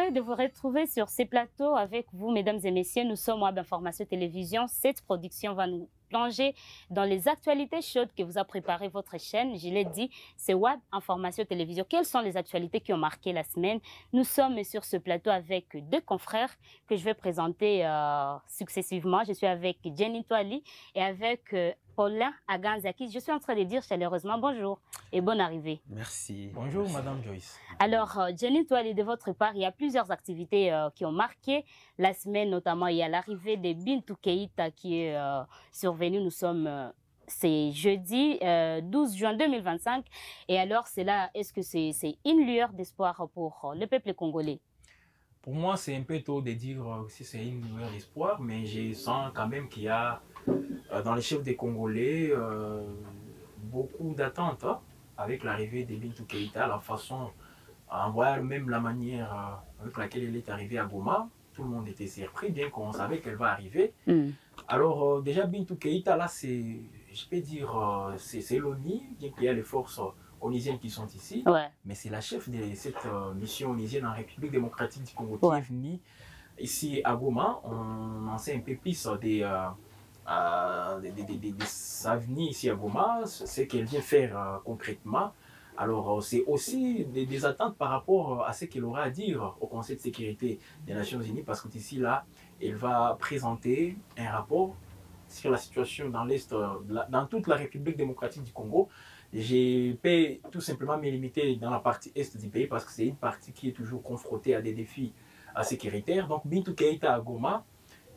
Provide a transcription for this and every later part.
heureux de vous retrouver sur ces plateaux avec vous, mesdames et messieurs. Nous sommes Web Information Télévision. Cette production va nous plonger dans les actualités chaudes que vous a préparé votre chaîne. Je l'ai dit, c'est Web Information Télévision. Quelles sont les actualités qui ont marqué la semaine? Nous sommes sur ce plateau avec deux confrères que je vais présenter successivement. Je suis avec Jenny Toali et avec Paulin Aganzaki. Je suis en train de dire chaleureusement bonjour et bonne arrivée. Merci. Bonjour, Merci. Madame Joyce. Alors, Jenny Toali, de votre part, il y a plusieurs activités qui ont marqué la semaine, notamment il y a l'arrivée de Bintou Keïta qui est survenue. Nous sommes, c'est jeudi 12 juin 2025. Et alors, c'est là, est-ce que c'est une lueur d'espoir pour le peuple congolais? Pour moi, c'est un peu tôt de dire si c'est une lueur d'espoir, mais je sens quand même qu'il y a dans les chefs des Congolais beaucoup d'attentes avec l'arrivée de Bintou Keïta, la façon, voire même la manière avec laquelle elle est arrivée à Goma. Tout le monde était surpris, bien qu'on savait qu'elle va arriver. Alors, déjà, Bintou Keïta, là, c'est, je peux dire, c'est l'ONU, bien qu'il y ait les forces onusiennes qui sont ici, mais c'est la chef de cette mission onusienne en République démocratique du Congo qui est venue ici à Goma. On en sait un peu plus de sa venue ici à Goma, ce qu'elle vient faire concrètement. Alors, c'est aussi des attentes par rapport à ce qu'elle aura à dire au Conseil de sécurité des Nations Unies, parce que d'ici là, elle va présenter un rapport sur la situation dans l'Est, dans toute la République démocratique du Congo. Je peux tout simplement me limiter dans la partie Est du pays, parce que c'est une partie qui est toujours confrontée à des défis sécuritaires. Donc, Bintou Keïta à Goma,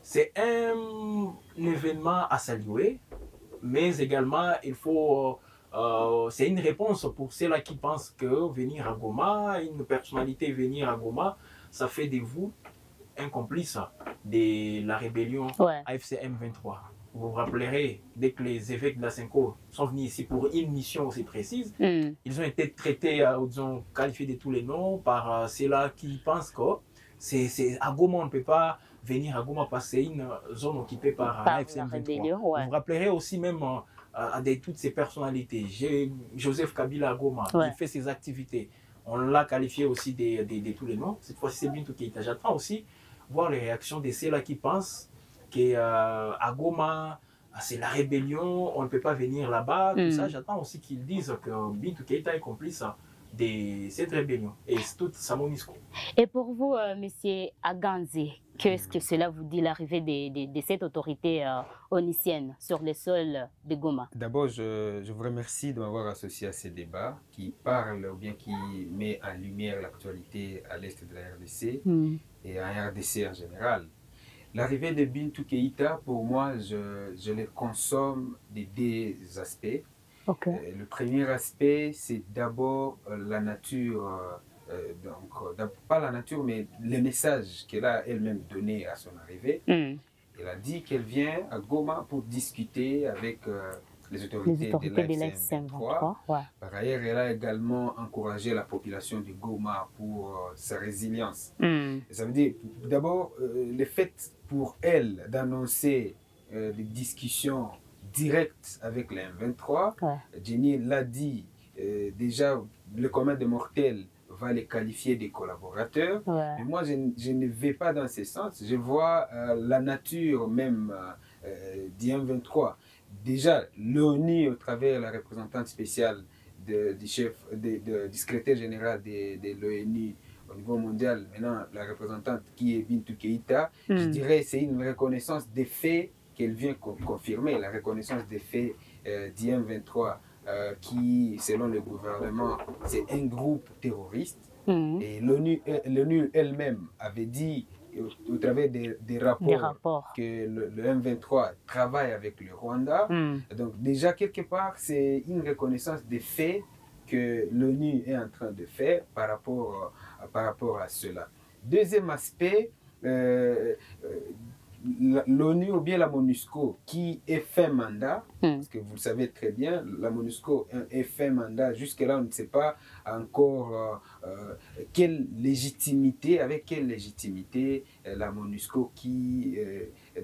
c'est un événement à saluer, mais également, il faut... c'est une réponse pour ceux-là qui pensent que venir à Goma, une personnalité venir à Goma, ça fait de vous un complice de la rébellion AFC M23. Vous vous rappellerez, dès que les évêques de la Cinco sont venus ici pour une mission aussi précise, ils ont été traités, ils ont qualifié de tous les noms par ceux-là qui pensent que c'est à Goma, on ne peut pas venir à Goma parce que c'est une zone occupée par l'AFC M23. Vous vous rappellerez aussi même de toutes ces personnalités. Joseph Kabila à Goma, il fait ses activités. On l'a qualifié aussi de tous les noms. Cette fois-ci, c'est Bintou Keïta. J'attends aussi voir les réactions de ceux-là qui pensent qu'à Goma, c'est la rébellion, on ne peut pas venir là-bas. Tout ça, j'attends aussi qu'ils disent que Bintou Keïta est complice de cette rébellion et toute sa MONUSCO. Et pour vous, Monsieur Aganzi, qu'est-ce que cela vous dit, l'arrivée de cette autorité onusienne sur le sol de Goma? D'abord, je vous remercie de m'avoir associé à ce débat qui parle ou bien qui met en lumière l'actualité à l'est de la RDC et en RDC en général. L'arrivée de Bintou Keïta, pour moi, je le consomme de deux aspects. Le premier aspect, c'est d'abord la nature, pas la nature, mais le message qu'elle a elle-même donné à son arrivée. Elle a dit qu'elle vient à Goma pour discuter avec les autorités de l'AFC-M23. Par ailleurs, elle a également encouragé la population de Goma pour sa résilience. Ça veut dire, d'abord, le fait pour elle d'annoncer des discussions direct avec les M23. Jenny l'a dit, déjà le commun des mortels va les qualifier des collaborateurs. Mais moi, je ne vais pas dans ce sens. Je vois la nature même du M23. Déjà, l'ONU, au travers de la représentante spéciale du secrétaire général de l'ONU au niveau mondial, maintenant la représentante qui est Bintou Keïta, je dirais c'est une reconnaissance des faits qu'elle vient confirmer, la reconnaissance des faits d'IM23 qui, selon le gouvernement, c'est un groupe terroriste. Et l'ONU elle-même avait dit, au travers des rapports, que le M23 travaille avec le Rwanda. Donc déjà, quelque part, c'est une reconnaissance des faits que l'ONU est en train de faire par rapport à cela. Deuxième aspect, l'ONU ou bien la MONUSCO qui est fait mandat, parce que vous le savez très bien, la MONUSCO est fait mandat, jusque-là on ne sait pas encore avec quelle légitimité la MONUSCO qui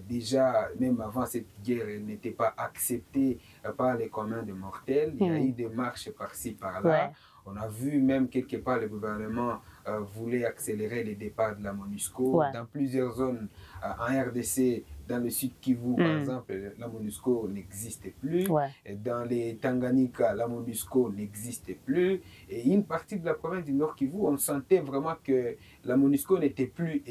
déjà, même avant cette guerre, n'était pas acceptée par les communs des mortels, il y a eu des marches par-ci par-là. On a vu même quelque part le gouvernement voulait accélérer les départs de la MONUSCO dans plusieurs zones en RDC. Dans le sud Kivu, par exemple, la MONUSCO n'existe plus. Et dans les Tanganyika, la MONUSCO n'existe plus. Et une partie de la province du Nord Kivu, on sentait vraiment que la MONUSCO n'était plus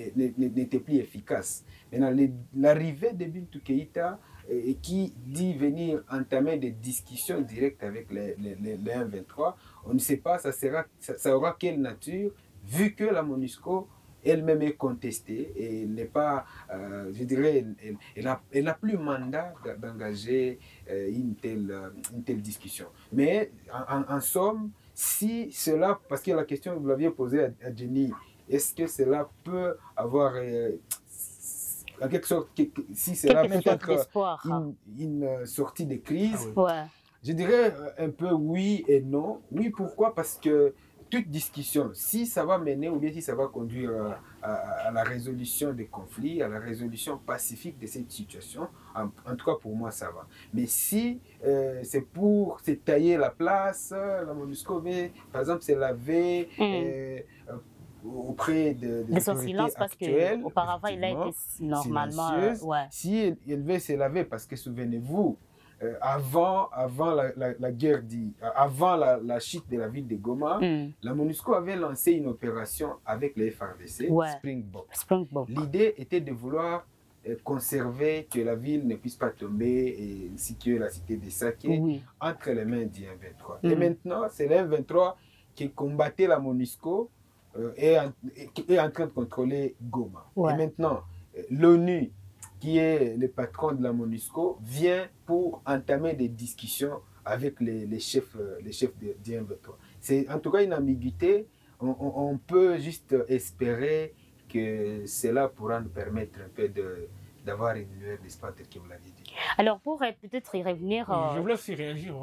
efficace. Maintenant, l'arrivée de Bintou Keïta, qui dit venir entamer des discussions directes avec les M23, on ne sait pas, ça aura quelle nature, vu que la MONUSCO elle-même est contestée et n'est pas, je dirais, elle n'a plus mandat d'engager une telle discussion. Mais en somme, si cela, parce que la question que vous l'aviez posée à Jenny, est-ce que cela peut avoir, en quelque sorte, si cela peut être une sortie de crise, je dirais un peu oui et non. Oui, pourquoi? Parce que toute discussion, si ça va mener ou bien si ça va conduire à la résolution des conflits, à la résolution pacifique de cette situation, en tout cas pour moi ça va. Mais si c'est pour se tailler la place, la MONUSCO veut, par exemple, se laver auprès de son silence, parce qu'auparavant il a été normalement si elle veut se laver, parce que souvenez-vous, avant la guerre, avant la chute de la ville de Goma, la MONUSCO avait lancé une opération avec les FARDC, Springbok. L'idée était de vouloir conserver que la ville ne puisse pas tomber ainsi que la cité de Saké entre les mains du M23. Et maintenant, c'est le M23 qui combattait la MONUSCO et est en train de contrôler Goma. Et maintenant, l'ONU, qui est le patron de la MONUSCO, vient pour entamer des discussions avec les chefs du M23. C'est en tout cas une ambiguïté. On peut juste espérer que cela pourra nous permettre un peu d'avoir une lueur d'espoir, tel que vous l'aviez dit. Alors, pour peut-être y revenir... Je voulais aussi réagir,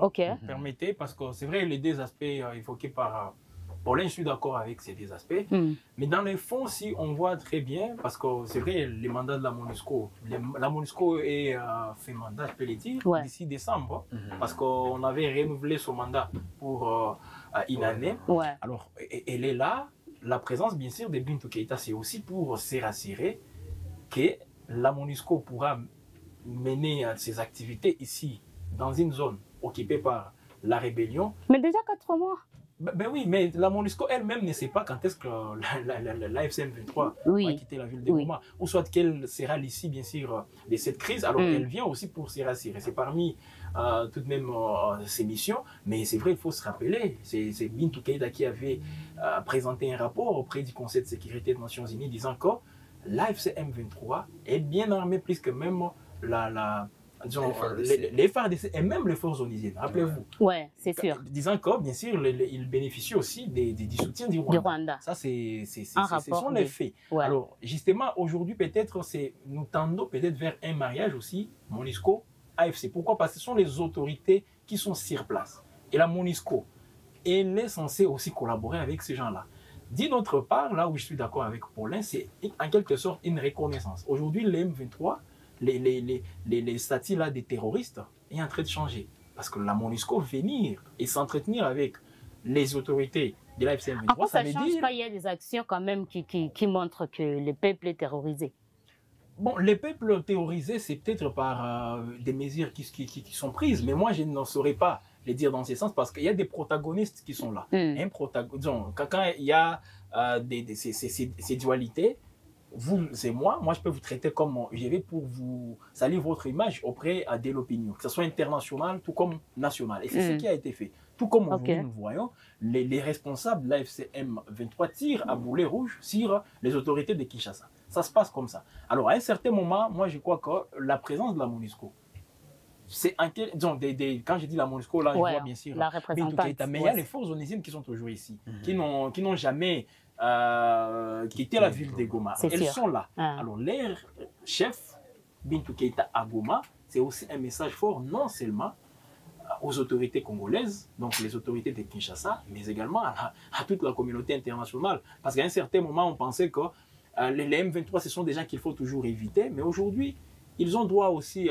permettez, parce que c'est vrai, les deux aspects évoqués par... Paulin, je suis d'accord avec ces deux aspects, mais dans les fonds, si on voit très bien, parce que c'est vrai, les mandats de la MONUSCO, la MONUSCO est fait mandat, je peux le dire, d'ici décembre, parce qu'on avait renouvelé son mandat pour une année. Alors, elle est là. La présence, bien sûr, de Bintou Keïta, c'est aussi pour se rassurer que la MONUSCO pourra mener ses activités ici, dans une zone occupée par la rébellion. Mais déjà 4 mois. Ben oui, mais la MONUSCO elle-même ne sait pas quand est-ce que l'AFC M23 va quitter la ville de Goma, ou soit qu'elle sera l'issue, bien sûr, de cette crise. Alors, elle vient aussi pour se rassurer. C'est parmi tout de même ses missions, mais c'est vrai, il faut se rappeler, c'est Bintou Keïta qui avait présenté un rapport auprès du Conseil de sécurité des Nations Unies disant que l'AFC M23 est bien armé plus que même les FARDC et même les forces onusiennes, rappelez-vous. Oui, c'est sûr. Disant que, bien sûr, ils bénéficient aussi du soutien du Rwanda. Ça, ce sont les faits. Alors, justement, aujourd'hui, peut-être, nous tendons peut-être vers un mariage aussi, MONUSCO, AFC. Pourquoi? Parce que ce sont les autorités qui sont sur place. Et la MONUSCO, elle est censée aussi collaborer avec ces gens-là. D'une autre part, là où je suis d'accord avec Paulin, c'est en quelque sorte une reconnaissance. Aujourd'hui, les M23, les statuts là des terroristes est en train de changer. Parce que la MONUSCO venir et s'entretenir avec les autorités de l'AFC M23, ça veut dire... pas, il y a des actions quand même qui montrent que le peuple est terrorisé. Bon, les peuples terrorisés, c'est peut-être par des mesures qui sont prises, mais moi, je n'en saurais pas les dire dans ce sens, parce qu'il y a des protagonistes qui sont là. Quand il y a ces dualités, vous et moi je peux vous traiter comme je vais pour vous salir votre image auprès de l'opinion, que ce soit international tout comme national. Et c'est ce qui a été fait. Tout comme nous voyons, les responsables de l'AFC M23 tirent à boulet rouge sur les autorités de Kinshasa. Ça se passe comme ça. Alors, à un certain moment, moi, je crois que la présence de la MONUSCO, c'est quand je dis la MONUSCO, là, je vois bien sûr la représentante. Mais il y a les forces onusiennes qui sont toujours ici, qui n'ont jamais quitté la ville de Goma. Elles sont là. Alors, leur chef, Bintou Keïta à Goma, c'est aussi un message fort, non seulement aux autorités congolaises, donc les autorités de Kinshasa, mais également à toute la communauté internationale. Parce qu'à un certain moment, on pensait que les M23, ce sont des gens qu'il faut toujours éviter, mais aujourd'hui, ils ont droit aussi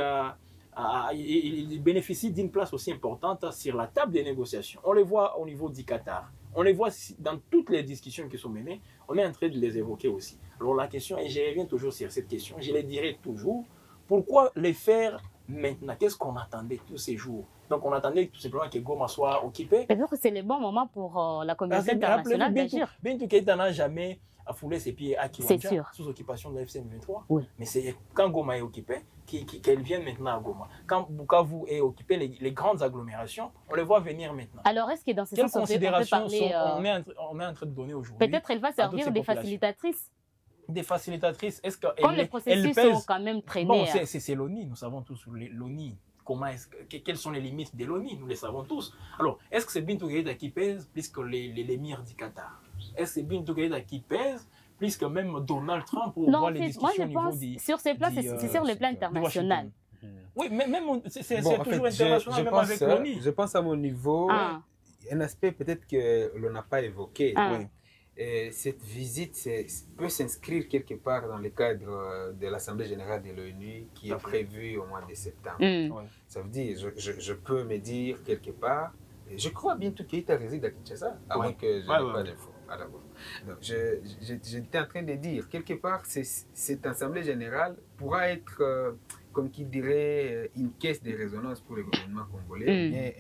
ils bénéficient d'une place aussi importante sur la table des négociations. On les voit au niveau du Qatar, On les voit dans toutes les discussions qui sont menées, on est en train de les évoquer aussi. Alors la question, et je reviens toujours sur cette question, je les dirai toujours, pourquoi les faire maintenant? Qu'est-ce qu'on attendait tous ces jours? Donc on attendait tout simplement que Goma soit occupé. Peut-être que c'est le bon moment pour la communauté internationale d'agir. Bintou Keïta n'a jamais foulé ses pieds à Kiwanja sous occupation de la FCM23. Oui. Mais c'est quand Goma est occupé qu'elle vient maintenant à Goma. Quand Bukavu est occupé, les grandes agglomérations, on les voit venir maintenant. Alors est-ce que dans ce sens, on est en train de donner aujourd'hui? Peut-être elle va servir des facilitatrices. Des facilitatrices, est-ce que comme les processus sont quand même traînés. Bon, c'est l'ONI, nous savons tous l'ONI. Quelles sont les limites de l'ONI? Nous les savons tous. Alors, est-ce que c'est Bintou Keïta qui pèse plus que l'émir du Qatar? Est-ce que c'est Bintou Keïta qui pèse plus que même Donald Trump pour voir les discussions au niveau du... Sur ces plans, c'est sur le plan international. Oui, mais même c'est toujours international, même avec l'ONI. Je pense à mon niveau, un aspect peut-être que l'on n'a pas évoqué. Oui. Cette visite peut s'inscrire quelque part dans le cadre de l'Assemblée générale de l'ONU qui est prévue au mois de septembre. Ça veut dire, je peux me dire quelque part, je crois bien tout Keïta réside à Kinshasa, avant que je n'ai pas d'infos. J'étais en train de dire, quelque part, cette Assemblée générale pourra être, comme qui dirait, une caisse de résonance pour le gouvernement congolais, mais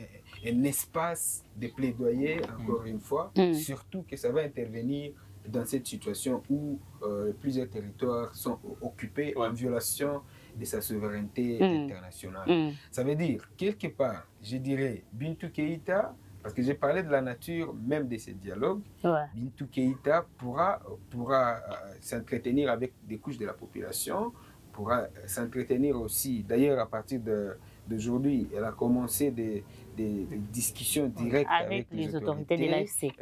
un espace de plaidoyer, encore une fois, surtout que ça va intervenir dans cette situation où plusieurs territoires sont occupés en violation de sa souveraineté internationale. Ça veut dire, quelque part, je dirais, Bintou Keïta, parce que j'ai parlé de la nature même de ces dialogues, Bintou Keïta pourra s'entretenir avec des couches de la population, pourra s'entretenir aussi, d'ailleurs à partir d'aujourd'hui, elle a commencé des discussions directes avec les autorités de l'AFC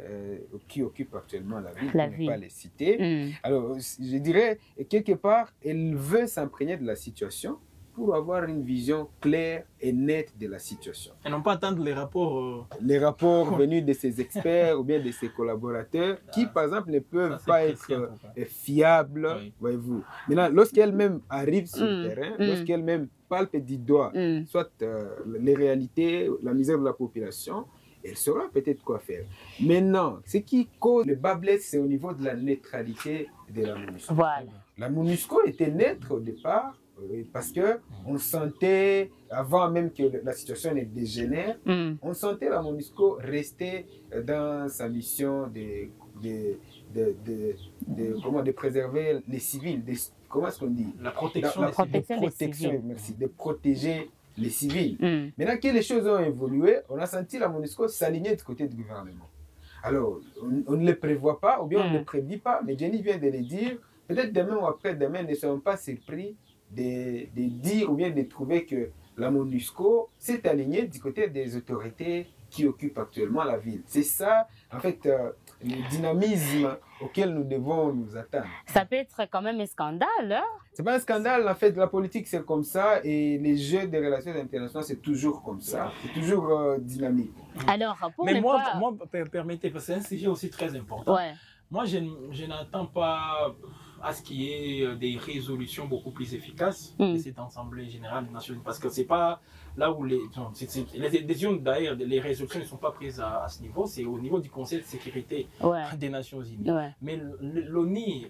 qui occupent actuellement la ville, pour ne pas les citer. Alors, je dirais, quelque part, elle veut s'imprégner de la situation pour avoir une vision claire et nette de la situation. Et non pas attendre les rapports... Les rapports venus de ses experts ou bien de ses collaborateurs qui, par exemple, ne peuvent pas être fiables, voyez-vous. Maintenant, lorsqu'elle-même arrive sur le terrain, lorsqu'elle-même palpe du doigt, soit les réalités, la misère de la population, elle saura peut-être quoi faire. Maintenant, ce qui cause le bas blesse, c'est au niveau de la neutralité de la MONUSCO. Voilà. La MONUSCO était neutre au départ, parce que on sentait, avant même que la situation ne dégénère, on sentait la MONUSCO rester dans sa mission de préserver les civils, comment est-ce qu'on dit? La protection, des civils. Merci, de protéger les civils. Maintenant que les choses ont évolué, on a senti la MONUSCO s'aligner du côté du gouvernement. Alors, on ne les prévoit pas, ou bien on ne les prédit pas, mais Jenny vient de le dire, peut-être demain ou après-demain, ne seront pas surpris de dire ou bien de trouver que la MONUSCO s'est alignée du côté des autorités qui occupent actuellement la ville. C'est ça, en fait, le dynamisme auquel nous devons nous attendre. Ça peut être quand même un scandale, hein? C'est pas un scandale, en fait, la politique c'est comme ça et les jeux des relations internationales c'est toujours comme ça, c'est toujours dynamique. Alors, pour mais moi, permettez, parce que c'est un sujet aussi très important. Moi, je n'attends pas à ce qu'il y ait des résolutions beaucoup plus efficaces de cette Assemblée générale des Nations Unies. Parce que ce n'est pas là où les décisions, d'ailleurs, les résolutions ne sont pas prises à ce niveau, c'est au niveau du Conseil de sécurité des Nations Unies. Mais l'ONU,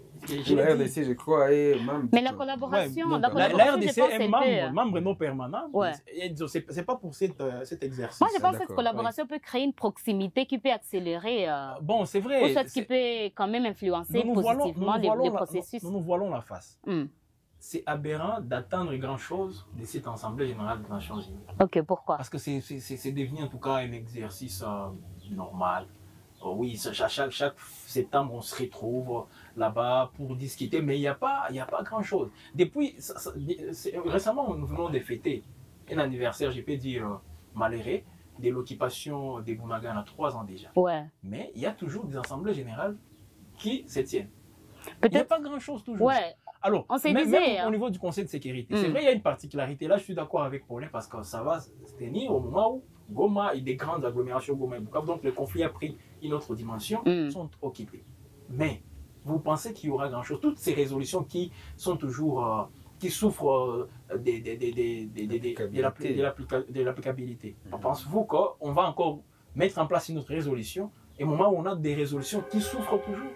la RDC, je crois, est membre. Mais la collaboration, la RDC est membre non permanent. Ce n'est pas pour cet exercice. Moi, je pense que cette collaboration peut créer une proximité qui peut accélérer. Bon, c'est vrai. Ou soit qui peut quand même influencer positivement les processus. Nous voilons la face. C'est aberrant d'attendre grand-chose de cette Assemblée générale des Nations Unies. Ok, pourquoi? Parce que c'est devenu en tout cas un exercice normal. Oui, chaque septembre, on se retrouve là-bas pour discuter, mais il n'y a pas grand-chose. Depuis, récemment, nous venons de fêter un anniversaire, je peux dire, malheureux, de l'occupation des Bunagana, 3 ans déjà. Mais il y a toujours des assemblées générales qui se tiennent. Il n'y a pas grand-chose toujours. Alors, même au niveau du Conseil de sécurité, c'est vrai, il y a une particularité. Là, je suis d'accord avec Paulin parce que ça va se tenir au moment où Goma et des grandes agglomérations, Goma et Bukavu, donc le conflit a pris une autre dimension, sont occupés. Mais vous pensez qu'il y aura grand-chose? Toutes ces résolutions qui sont toujours, qui souffrent de l'applicabilité. Pensez-vous qu'on va encore mettre en place une autre résolution et au moment où on a des résolutions qui souffrent toujours.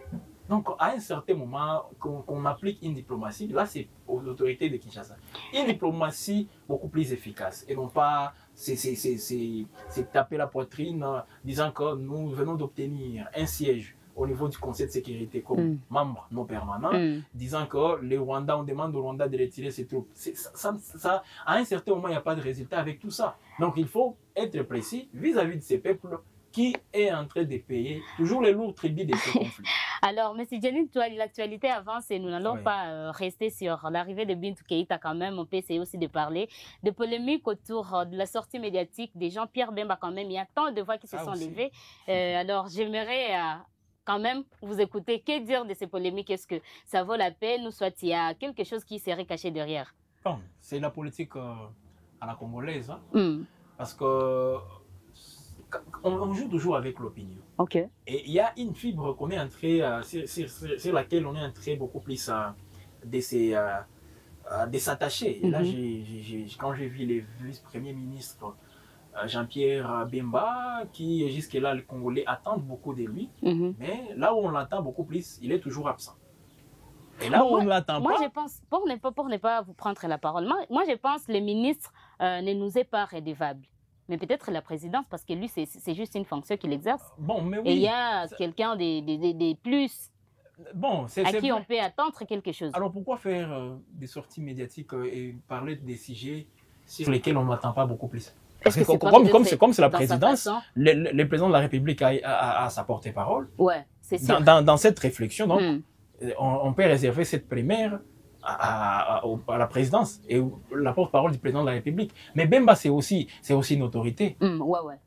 Donc, à un certain moment, qu'on applique une diplomatie, là, c'est aux autorités de Kinshasa. Une diplomatie beaucoup plus efficace et non pas c'est taper la poitrine disant que nous venons d'obtenir un siège au niveau du Conseil de sécurité comme membre non permanent, disant que les Rwandais, on demande au Rwanda de retirer ses troupes. Ça, à un certain moment, il n'y a pas de résultat avec tout ça. Donc, il faut être précis vis-à-vis de ces peuples qui est en train de payer toujours les lourds tributs de ce conflit. Alors, M. Djanine, l'actualité avance et nous n'allons pas rester sur l'arrivée de Bintou Keïta quand même. On peut essayer aussi de parler de polémiques autour de la sortie médiatique de Jean-Pierre Bemba quand même. Il y a tant de voix qui se sont levées. Alors, j'aimerais quand même vous écouter. Que dire de ces polémiques? Est-ce que ça vaut la peine ou soit il y a quelque chose qui serait caché derrière? Bon, c'est la politique à la congolaise. Hein? Parce que on joue toujours avec l'opinion. Okay. Et il y a une fibre qu'on est entré, sur laquelle on est entré beaucoup plus de s'attacher. Et là, quand j'ai vu les vice-premiers ministres, Jean-Pierre Bemba, qui jusque-là, les Congolais attendent beaucoup de lui, mais là où on l'attend beaucoup plus, il est toujours absent. Et là où on ne l'attend pas... Moi, je pense, pour ne pas vous prendre la parole, moi, je pense que le ministre ne nous est pas rédévable. Mais peut-être la présidence, parce que lui, c'est juste une fonction qu'il exerce. Bon, mais oui, et il y a quelqu'un de plus à qui on peut attendre quelque chose. Alors pourquoi faire des sorties médiatiques et parler des sujets sur lesquels on n'attend pas beaucoup plus? Parce que comme c'est la présidence, le président de la République a sa porte-parole. Ouais, c'est sûr. Dans cette réflexion, donc, on peut réserver cette primaire à la présidence et la porte-parole du président de la République. Mais Bemba, c'est aussi une autorité.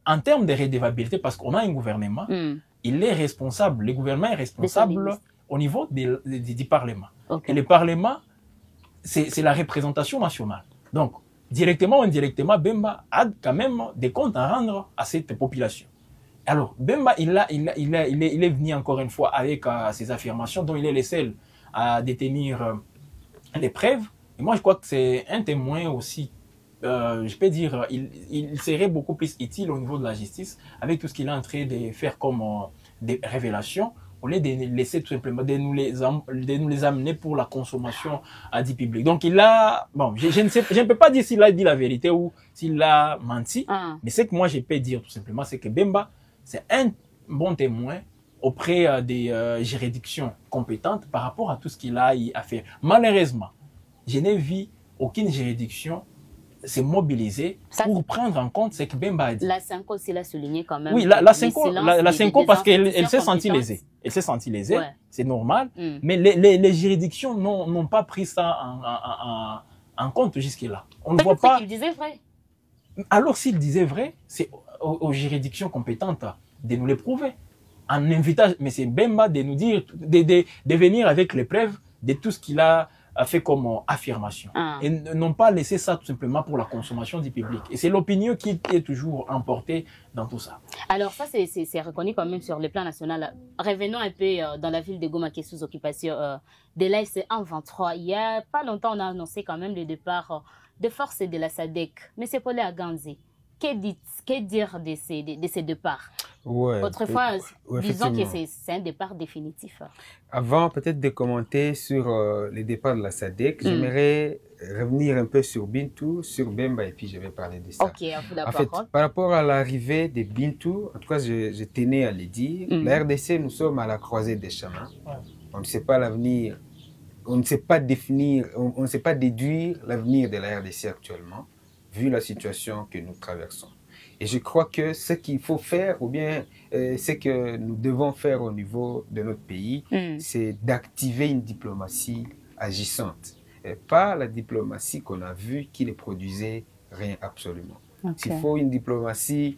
En termes de rédévabilité, parce qu'on a un gouvernement, il est responsable, le gouvernement est responsable au niveau du Parlement. Et le Parlement, c'est la représentation nationale. Donc, directement ou indirectement, Bemba a quand même des comptes à rendre à cette population. Alors, Bemba, il est venu encore une fois avec ses affirmations dont il est le seul à détenir les preuves. Et moi, je crois que c'est un témoin aussi, je peux dire, il serait beaucoup plus utile au niveau de la justice avec tout ce qu'il est en train de faire comme des révélations, au lieu de laisser tout simplement, de nous les amener pour la consommation du public. Donc, il a, bon, je ne peux pas dire s'il a dit la vérité ou s'il a menti, mais ce que moi, je peux dire tout simplement, c'est que Bemba, c'est un bon témoin auprès des juridictions compétentes par rapport à tout ce qu'il a à faire. Malheureusement, je n'ai vu aucune juridiction se mobiliser pour prendre en compte ce que Bemba a dit. La Cinco aussi l'a souligné quand même. Oui, la Cinco parce qu'elle s'est sentie lésée. Elle s'est sentie lésée, c'est normal, mais les juridictions n'ont pas pris ça en compte jusque-là. On ne voit pas. Qu'il disait vrai. Alors s'il disait vrai, c'est aux juridictions compétentes de nous le prouver. En invitant M. Bemba de nous dire, de venir avec les preuves de tout ce qu'il a fait comme affirmation. Et non pas laisser ça tout simplement pour la consommation du public. Et c'est l'opinion qui est toujours emportée dans tout ça. Alors ça, c'est reconnu quand même sur le plan national. Revenons un peu dans la ville de Goma qui est sous occupation de l'AFC M23. Il n'y a pas longtemps, on a annoncé quand même le départ de forces de la SADC. M. Paulé Aganzi, que dire de ces départs? Autrefois, disons que c'est un départ définitif. Avant peut-être de commenter sur les départs de la SADC, j'aimerais revenir un peu sur Bintou, sur Bemba, et puis je vais parler de ça. Ok, à vous la en fait, parole. par rapport à l'arrivée de Bintou, en tout cas, je tenais à le dire, la RDC, nous sommes à la croisée des chemins. On ne sait pas l'avenir, on ne sait pas définir, on ne sait pas déduire l'avenir de la RDC actuellement, vu la situation que nous traversons. Et je crois que ce qu'il faut faire, ou bien ce que nous devons faire au niveau de notre pays, c'est d'activer une diplomatie agissante. Et pas la diplomatie qu'on a vue qui ne produisait rien absolument. Il faut une diplomatie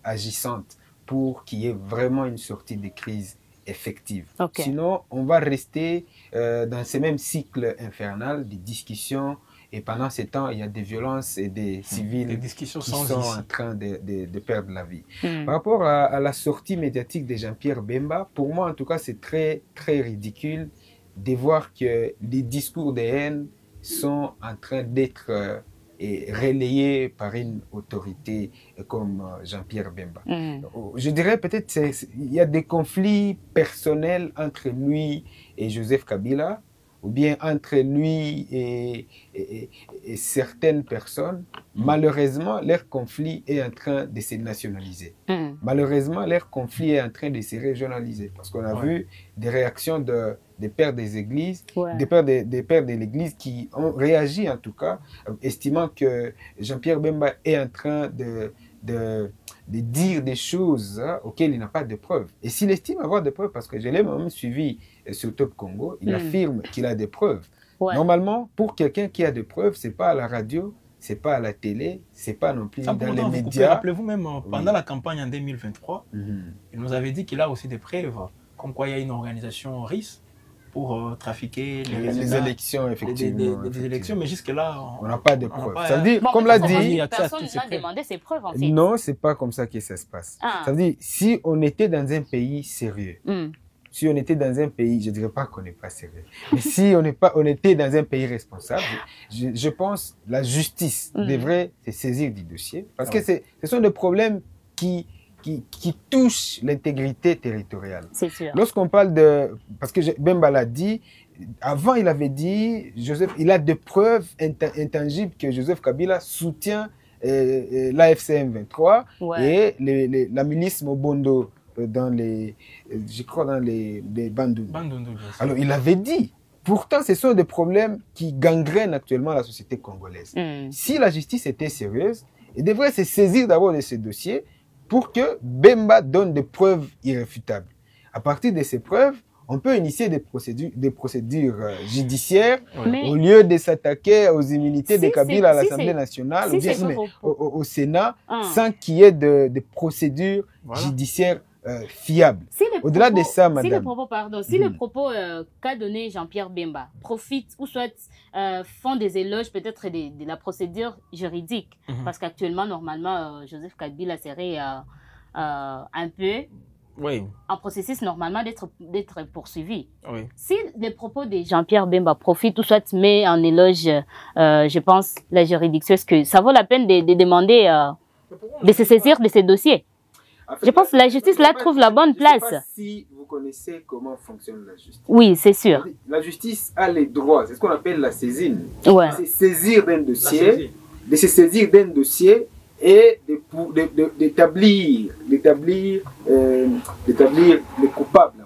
agissante pour qu'il y ait vraiment une sortie de crise effective. Sinon, on va rester dans ce même cycle infernal de discussions. Et pendant ce temps, il y a des violences et des civils qui sont en train de perdre la vie. Par rapport à la sortie médiatique de Jean-Pierre Bemba, pour moi, en tout cas, c'est très, très ridicule de voir que les discours de haine sont en train d'être et relayé par une autorité comme Jean-Pierre Bemba. Je dirais peut-être qu'il y a des conflits personnels entre lui et Joseph Kabila, ou bien entre lui et certaines personnes. Malheureusement, leur conflit est en train de se nationaliser. Malheureusement, leur conflit est en train de se régionaliser. Parce qu'on a vu des réactions des pères des églises, des pères de l'église qui ont réagi en tout cas, estimant que Jean-Pierre Bemba est en train de dire des choses auxquelles il n'a pas de preuves. Et s'il estime avoir des preuves, parce que je l'ai même suivi sur Top Congo, il affirme qu'il a des preuves. Normalement, pour quelqu'un qui a des preuves, ce n'est pas à la radio, ce n'est pas à la télé, ce n'est pas non plus dans les médias. Rappelez-vous même, pendant la campagne en 2023, il nous avait dit qu'il a aussi des preuves, comme quoi il y a une organisation RIS pour trafiquer les élections, effectivement. Des élections, mais jusque-là, on n'a pas de preuves. Ça veut dire, comme l'a dit... Personne n'a demandé ses preuves, en fait. Non, ce n'est pas comme ça que ça se passe. Ça veut dire, si on était dans un pays sérieux, si on était dans un pays, je ne dirais pas qu'on n'est pas sérieux, mais si on était dans un pays responsable, je pense que la justice devrait se saisir du dossier, parce que ce sont des problèmes qui touchent l'intégrité territoriale. C'est sûr. Lorsqu'on parle de... Parce que Bemba l'a dit, avant il avait dit, il a des preuves intangibles que Joseph Kabila soutient l'AFC M23 et la milice Mobondo dans les Bandundu. Alors il avait dit, pourtant ce sont des problèmes qui gangrènent actuellement la société congolaise. Si la justice était sérieuse, il devrait se saisir d'abord de ce dossier pour que Bemba donne des preuves irréfutables. À partir de ces preuves, on peut initier des procédures judiciaires au lieu de s'attaquer aux immunités de Kabila à l'Assemblée nationale ou bien au Sénat sans qu'il y ait de procédures judiciaires fiables. Au-delà de ça, madame... Si les propos qu'a donné Jean-Pierre Bemba profitent ou soit font des éloges peut-être de la procédure juridique, parce qu'actuellement, normalement, Joseph Kabila serait un peu en processus normalement d'être poursuivi. Si les propos de Jean-Pierre Bemba profitent ou soit met en éloge, je pense, la juridiction, est-ce que ça vaut la peine de demander de se saisir de ces dossiers? En fait, je pense que la justice là trouve la bonne place. Je ne sais pas si vous connaissez comment fonctionne la justice. Oui, c'est sûr. La justice a les droits, c'est ce qu'on appelle la saisine. C'est saisir d'un dossier, de se saisir d'un dossier et d'établir les coupables,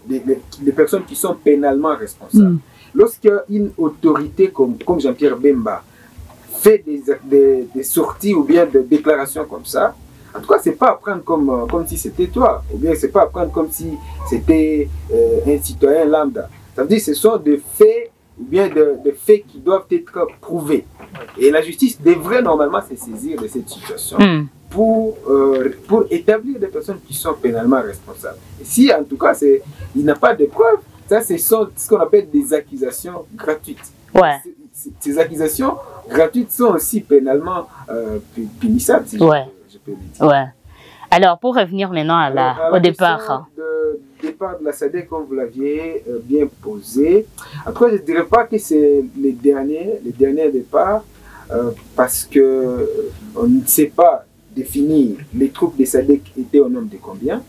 les personnes qui sont pénalement responsables. Lorsqu'une autorité comme Jean-Pierre Bemba fait des sorties ou bien des déclarations comme ça, en tout cas, ce n'est pas à prendre comme si c'était toi, ou bien ce n'est pas à prendre comme si c'était un citoyen lambda. Ça veut dire que ce sont des faits, ou bien des faits qui doivent être prouvés. Et la justice devrait normalement se saisir de cette situation pour établir des personnes qui sont pénalement responsables. Et si, en tout cas, il n'a pas de preuves, ça, ce sont ce qu'on appelle des accusations gratuites. Ces accusations gratuites sont aussi pénalement punissables, si je peux le dire. Alors, pour revenir maintenant au départ. Le départ de la SADC, comme vous l'aviez bien posé. Après, je ne dirais pas que c'est les derniers départs, parce qu'on ne sait pas définir les troupes de SADC étaient au nombre de combien.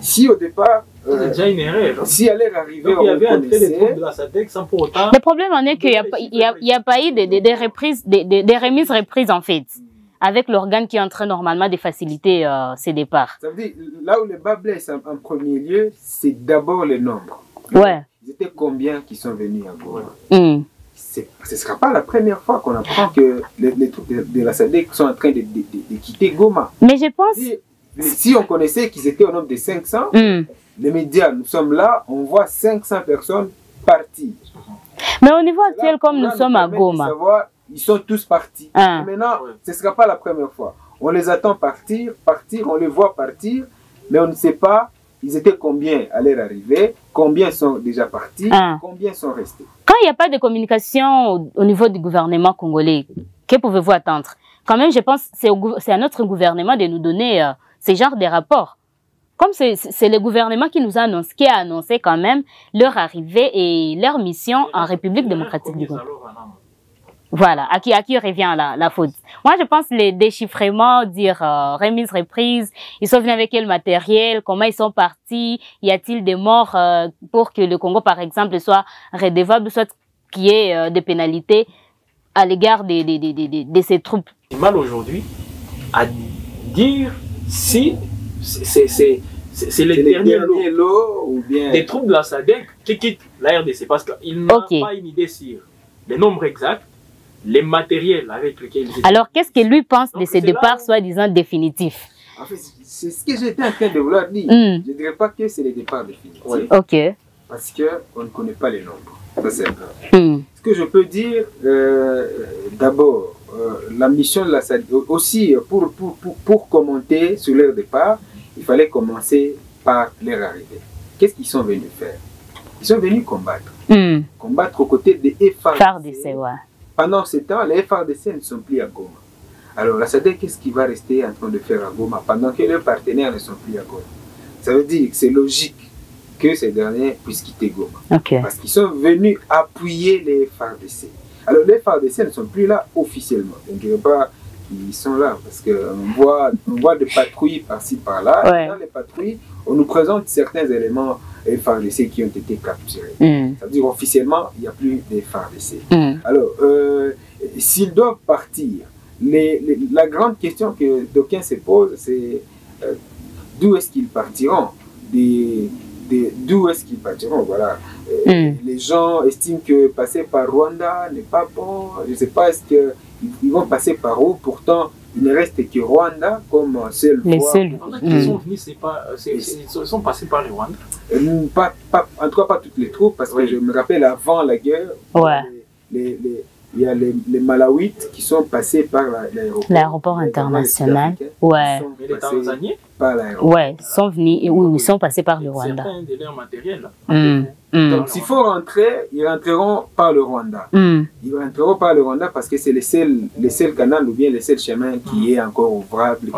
Si au départ, c'est déjà une erreur. Si elle est arrivée, il y avait entré les troupes de la SADC sans pour autant... Le problème en est qu'il n'y a pas eu des remises reprises en fait, avec l'organe qui est en train normalement de faciliter ces départs. Ça veut dire, là où le bas blesse en premier lieu, c'est d'abord le nombre. Ils étaient combien qui sont venus à Goma? Ce ne sera pas la première fois qu'on apprend que les troupes de la SADC sont en train de quitter Goma. Mais je pense... Si on connaissait qu'ils étaient au nombre de 500, les médias, nous sommes là, on voit 500 personnes partir. Mais au niveau actuel, comme nous sommes à Goma... Ils sont tous partis. Maintenant, ce ne sera pas la première fois. On les attend partir, on les voit partir, mais on ne sait pas, ils étaient combien à leur arrivée, combien sont déjà partis, combien sont restés. Quand il n'y a pas de communication au niveau du gouvernement congolais, que pouvez-vous attendre? Quand même, je pense que c'est à notre gouvernement de nous donner ce genre de rapports. Comme c'est le gouvernement qui nous a annoncé quand même leur arrivée et leur mission en République démocratique du Congo. Voilà, à qui revient la faute? Moi, je pense les déchiffrements, dire remise, reprise, ils sont venus avec quel matériel, comment ils sont partis, y a-t-il des morts pour que le Congo, par exemple, soit redevable, soit qu'il y ait des pénalités à l'égard de ces troupes? C'est mal aujourd'hui à dire si c'est les derniers lots ou bien des troupes de la SADC qui quittent la RDC parce qu'ils n'ont pas une idée sur le nombre exact, les matériels avec lesquels ils... Alors, qu'est-ce que lui pense de ces départs soi-disant définitifs? En fait, c'est ce que j'étais en train de vouloir dire. Je ne dirais pas que c'est les départs définitifs. Oui. Ok. Parce qu'on ne connaît pas les nombres. Ça, c'est vrai. Ce que je peux dire, d'abord, la mission de la SADC, aussi, pour commenter sur leur départ, il fallait commencer par leur arrivée. Qu'est-ce qu'ils sont venus faire? Ils sont venus combattre. Combattre aux côtés des FARDC. Ouais. Pendant ce temps, les FARDC ne sont plus à Goma. Alors la SADC, qu'est-ce qui va rester en train de faire à Goma pendant que leurs partenaires ne sont plus à Goma? Ça veut dire que c'est logique que ces derniers puissent quitter Goma. Okay. Parce qu'ils sont venus appuyer les FARDC. Alors les FARDC ne sont plus là officiellement. Je ne dirais pas qu'ils sont là parce qu'on voit des patrouilles par-ci par-là. Ouais. Dans les patrouilles, on nous présente certains éléments FARDC qui ont été capturés. Ça veut dire officiellement, il n'y a plus de FARDC. Alors, s'ils doivent partir, la grande question que d'aucuns se posent, c'est d'où est-ce qu'ils partiront? D'où est-ce qu'ils partiront? Voilà. Les gens estiment que passer par Rwanda n'est pas bon. Je ne sais pas, est-ce qu'ils vont passer par où? Pourtant, il ne reste que Rwanda comme seule voie. Ils sont venus, ils sont passés par le Rwanda. En tout cas, pas toutes les troupes, parce que je me rappelle avant la guerre, il y a les Malawites qui sont passés par l'aéroport international. Ouais. Les Tanzaniens ouais, sont venus et ils sont passés par le Rwanda. Certains de leur matériel. Donc, s'il faut rentrer, ils rentreront par le Rwanda. Ils rentreront par le Rwanda parce que c'est les seuls canaux ou bien les seuls chemins qui est encore ouvrable,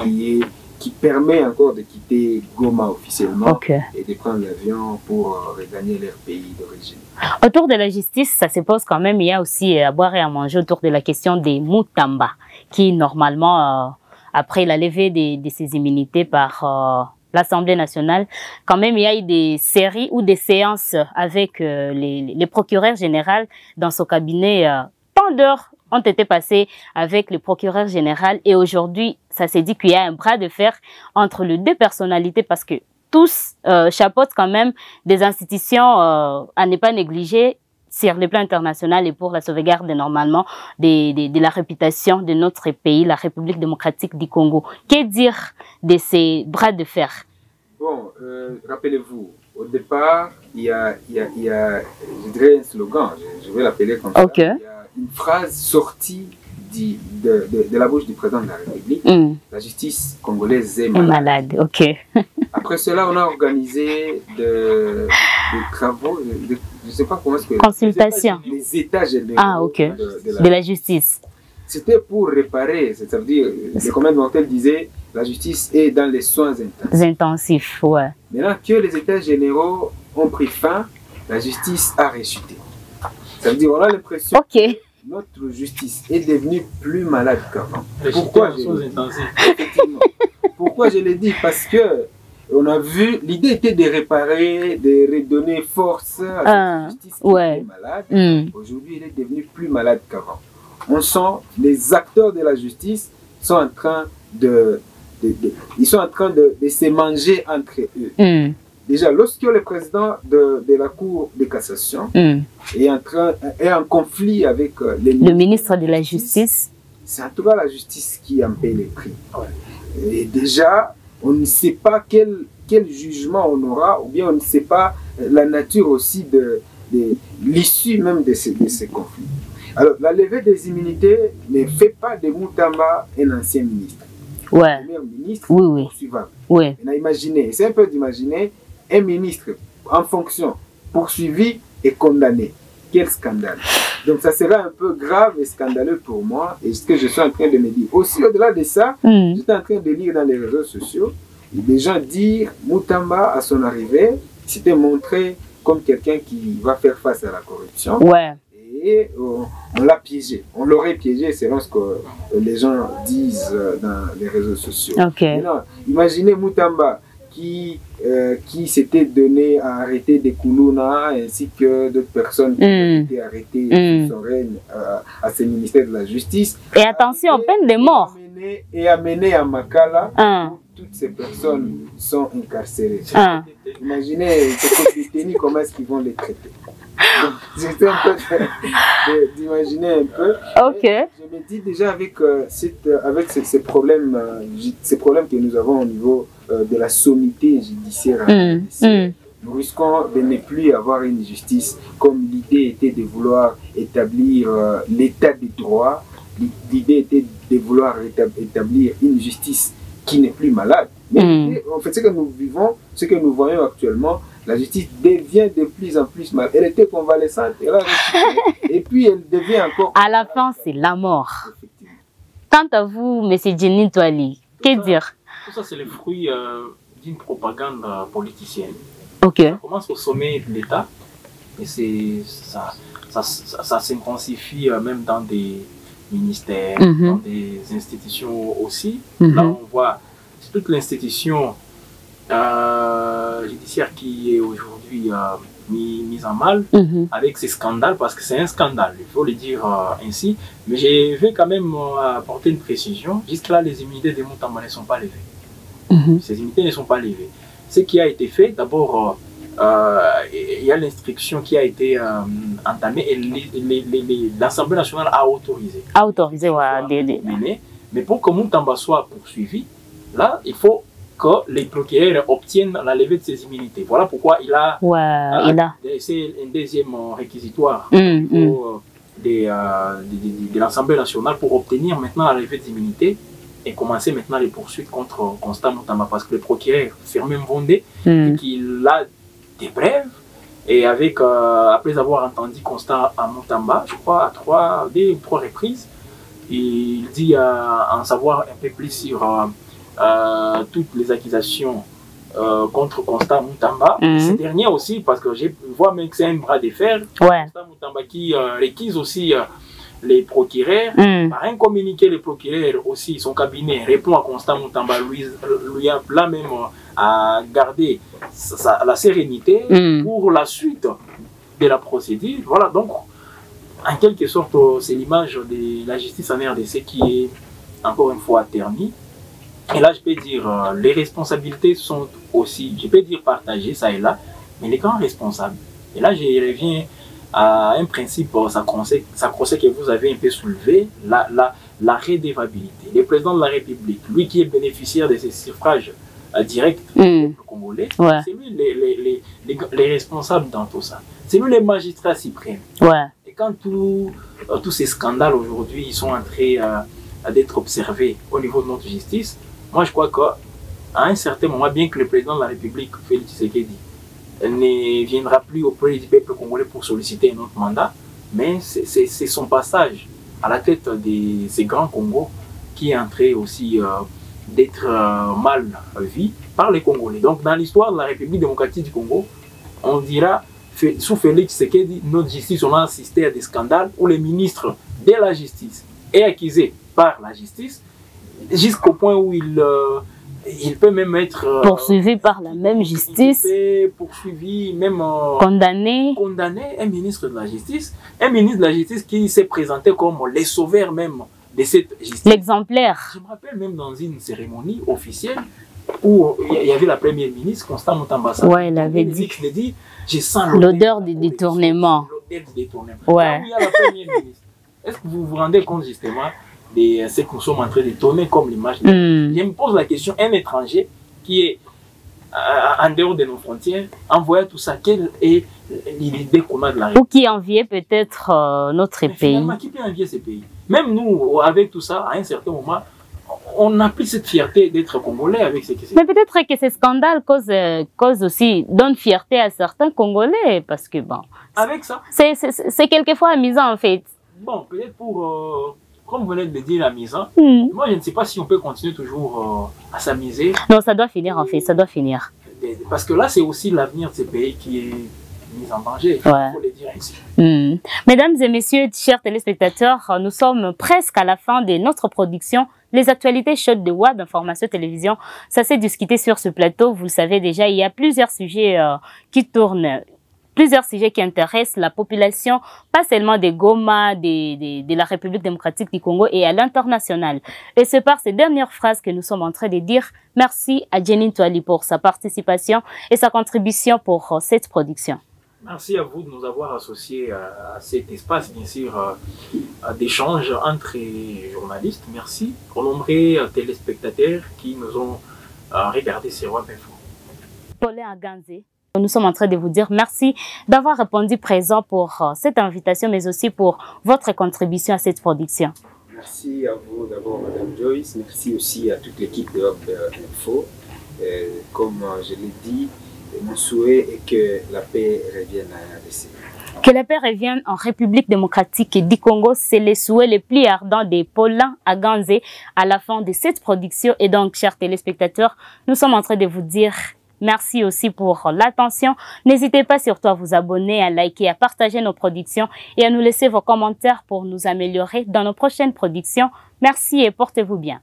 qui permet encore de quitter Goma officiellement et de prendre l'avion pour regagner leur pays d'origine. Autour de la justice, ça se pose quand même, il y a aussi à boire et à manger autour de la question des Mutamba, qui normalement, après la levée de ses immunités par l'Assemblée nationale, quand même il y a eu des séries ou des séances avec les procureurs généraux dans son cabinet. Tant d'heures ont été passées avec le procureur général et aujourd'hui, ça s'est dit qu'il y a un bras de fer entre les deux personnalités parce que tous chapeautent quand même des institutions à ne pas négliger sur le plan international et pour la sauvegarde normalement de la réputation de notre pays, la République démocratique du Congo. Que dire de ces bras de fer? Bon, rappelez-vous, au départ, il y a je dirais un slogan, je vais l'appeler comme ça. Il y a une phrase sortie de la bouche du président de la République. La justice congolaise est malade. Après cela, on a organisé des travaux, je ne sais pas comment est-ce que... Consultation. Les états généraux de la justice. C'était pour réparer, c'est-à-dire, le commun mortel disait, la justice est dans les soins intensifs. Ouais. Maintenant que les états généraux ont pris fin, la justice a ressuscité. Ça veut dire, on a l'impression que notre justice est devenue plus malade qu'avant. Pourquoi je l'ai dit? Parce que on a vu, l'idée était de réparer, de redonner force à cette justice qui était malade. Aujourd'hui, elle est devenue plus malade qu'avant. On sent les acteurs de la justice sont en train de se manger entre eux. Déjà, lorsque le président de la Cour de cassation est en conflit avec le ministre de la Justice, c'est en tout cas la justice qui en paie les prix. Et déjà, on ne sait pas quel jugement on aura, ou bien on ne sait pas la nature aussi de l'issue même de ces conflits. Alors, la levée des immunités ne fait pas de Mutamba un ancien ministre. Le premier ministre poursuivable. Imaginez, c'est un peu d'imaginer un ministre en fonction, poursuivi et condamné. Quel scandale. Donc ça sera un peu grave et scandaleux pour moi et ce que je suis en train de me dire. Aussi au-delà de ça, j'étais en train de lire dans les réseaux sociaux des gens dire Mutamba à son arrivée s'était montré comme quelqu'un qui va faire face à la corruption. Et et on l'a piégé. On l'aurait piégé selon ce que les gens disent dans les réseaux sociaux. Maintenant, imaginez Moutamba qui s'était donné à arrêter des Koulouna ainsi que d'autres personnes qui ont été arrêtées sous son règne à ce ministère de la Justice. Et attention, peine de mort. Et amené à Makala, où toutes ces personnes sont incarcérées. Imaginez ces détenus, comment est-ce qu'ils vont les traiter. J'essaie un peu d'imaginer un peu. Je me dis déjà avec ces problèmes que nous avons au niveau de la sommité judiciaire, nous risquons de ne plus avoir une justice comme l'idée était de vouloir établir l'état de droit. L'idée était de vouloir établir une justice qui n'est plus malade. Mais en fait, ce que nous vivons, ce que nous voyons actuellement, la justice devient de plus en plus malade. Elle était convalescente, et puis elle devient encore... À la fin, c'est la mort. Quant à vous, M. Djeni Touali, que dire? Tout ça, c'est le fruit d'une propagande politicienne. Ça commence au sommet de l'État, et ça s'intensifie même dans des ministères, dans des institutions aussi. Là, on voit toute l'institution judiciaire qui est aujourd'hui mise en mal avec ces scandales, parce que c'est un scandale, il faut le dire ainsi. Mais je vais quand même apporter une précision. Jusque-là, les immunités de Moutamba ne sont pas levées. Ces immunités ne sont pas levées. Ce qui a été fait, d'abord, il y a l'instruction qui a été entamée et l'Assemblée nationale a autorisé. Mais pour que Moutamba soit poursuivi, là, il faut que les procureurs obtiennent la levée de ses immunités. Voilà pourquoi il a c'est un deuxième réquisitoire de l'Assemblée nationale pour obtenir maintenant la levée des immunités et commencer maintenant les poursuites contre Constant Moutamba, parce que le procureur Firmin Vondé dit qu'il a des brèves, et avec après avoir entendu Constant Moutamba, je crois à deux ou trois reprises, il dit en savoir un peu plus sur toutes les accusations contre Constant Moutamba. Ce dernier aussi, parce que je vois même que c'est un bras de fer. Constant Moutamba qui réquise aussi les procureurs. Par un communiqué, les procureurs aussi, son cabinet répond à Constant Moutamba, lui a là même à garder la sérénité pour la suite de la procédure. Voilà, donc en quelque sorte, c'est l'image de la justice en RDC qui est encore une fois ternie. Et là, je peux dire, les responsabilités sont aussi, je peux dire partagées, ça et là, mais les grands responsables. Et là, je reviens à un principe, ça conseille que vous avez un peu soulevé, la redevabilité. Le président de la République, lui qui est bénéficiaire de ces suffrages directs congolais, c'est lui les responsables dans tout ça. C'est lui les magistrats suprêmes. Et quand tous ces scandales aujourd'hui, ils sont en train d'être observés au niveau de notre justice, moi je crois qu'à un certain moment, bien que le président de la République, Félix Tshisekedi, ne viendra plus auprès du peuple congolais pour solliciter un autre mandat, mais c'est son passage à la tête de ces grands Congos qui est en train aussi d'être mal vu par les Congolais. Donc dans l'histoire de la République démocratique du Congo, on dira, sous Félix Tshisekedi, notre justice, on a assisté à des scandales où les ministres de la justice est accusé par la justice, jusqu'au point où il peut même être poursuivi par la même justice, poursuivi, même condamné un ministre de la justice qui s'est présenté comme les sauveurs même de cette justice. L'exemplaire. Je me rappelle même dans une cérémonie officielle où il y avait la première ministre, Constant Moutamba. Elle avait dit, je sens l'odeur du détournement. Là où il y a la première ministre. Est-ce que vous vous rendez compte justement de ce que nous sommes en train de tourner comme l'image? Je me pose la question, un étranger qui est en dehors de nos frontières, en voyant tout ça, quelle est l'idée qu'on a de la République? Ou qui enviait peut-être notre pays. Qui peut envier ces pays? Même nous, avec tout ça, à un certain moment, on n'a plus cette fierté d'être Congolais avec ce qui s'est. Mais peut-être que ces scandales causent aussi, donnent fierté à certains Congolais, parce que bon... Avec ça? C'est quelquefois amusant en fait. Bon, peut-être pour... comme vous venez de le dire, l'amusant. Moi, je ne sais pas si on peut continuer toujours à s'amuser. Non, ça doit finir en fait, ça doit finir. Parce que là, c'est aussi l'avenir de ces pays qui est mise en danger. Ouais. Il faut le dire ainsi. Mesdames et messieurs, chers téléspectateurs, nous sommes presque à la fin de notre production. Les actualités chaudes de WAB Information Télévision, ça s'est discuté sur ce plateau. Vous le savez déjà, il y a plusieurs sujets qui tournent. Plusieurs sujets qui intéressent la population, pas seulement des Goma, de la République démocratique du Congo et à l'international. Et c'est par ces dernières phrases que nous sommes en train de dire merci à Jenny Twali pour sa participation et sa contribution pour cette production. Merci à vous de nous avoir associés à cet espace, bien sûr, d'échange entre journalistes. Merci aux nombreux téléspectateurs qui nous ont regardés sur WAB Info. Paulin Aganze. Nous sommes en train de vous dire merci d'avoir répondu présent pour cette invitation, mais aussi pour votre contribution à cette production. Merci à vous d'abord, Madame Joyce. Merci aussi à toute l'équipe de WAB Info. Comme je l'ai dit, mon souhait est que la paix revienne à RDC. Que la paix revienne en République démocratique du Congo, c'est le souhait le plus ardent de Paulin Aganze à la fin de cette production. Et donc, chers téléspectateurs, nous sommes en train de vous dire merci aussi pour l'attention. N'hésitez pas surtout à vous abonner, à liker, à partager nos productions et à nous laisser vos commentaires pour nous améliorer dans nos prochaines productions. Merci et portez-vous bien.